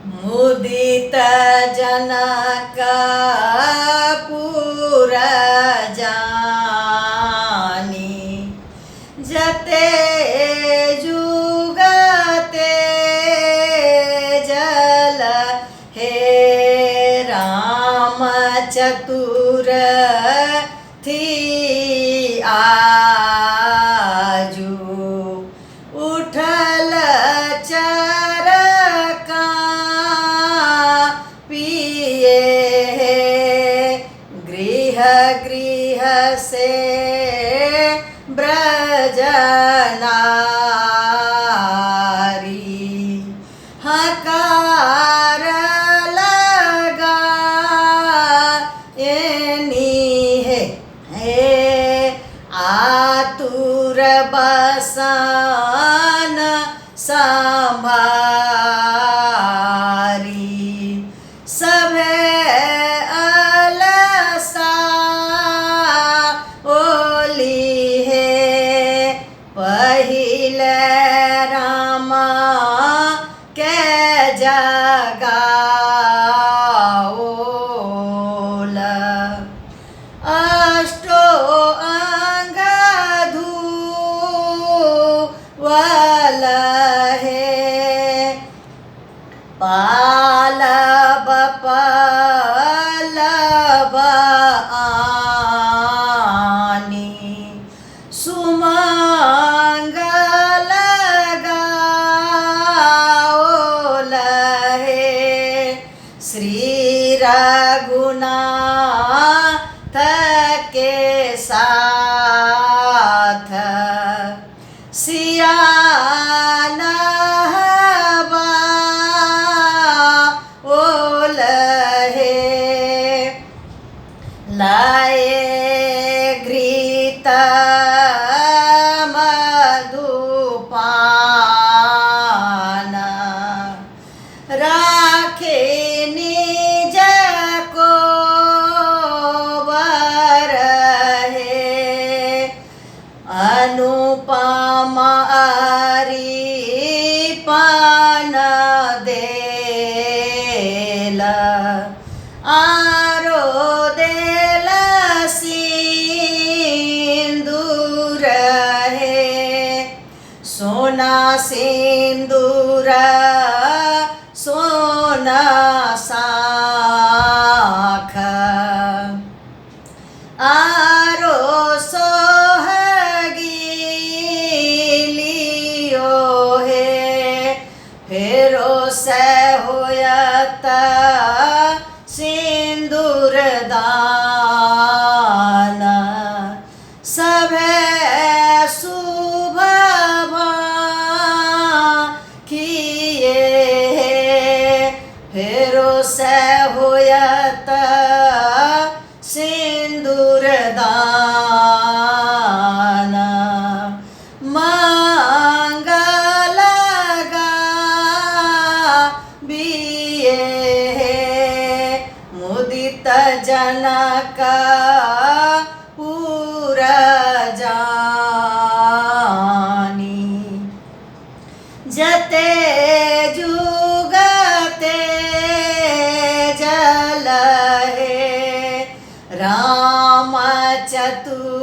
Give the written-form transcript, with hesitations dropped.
मुदित जनक पुर जानी, जते जुगते जल हे राम चतुर थी आजू, उठल चरका पिए गृह गृह से ब्रजनारी, हकार लगा हे आतुर बसन संभारी, सभे अलसा ओली हे पहिले रामा के जगाओल, अष्टो अंग धुवल हे पालब पलब आनी, सुमंगल गाओल हे श्री रघुनाथ के साथ, सिया ओल हे लाए घृत मधुपान, राखे निज को वर हे अनुपम पान देल, आरो देल सिंदूर हे सोना सिंदूर सोना साख, आरो सोहगिलियो हे फेरो से होयत सिंदूर दान, सभे शुभ किए फेरो से होयत सिंदूर दान, मंगल गाबिए मुदित जनक पुर जानी, जते जुगते जल हे राम चतुर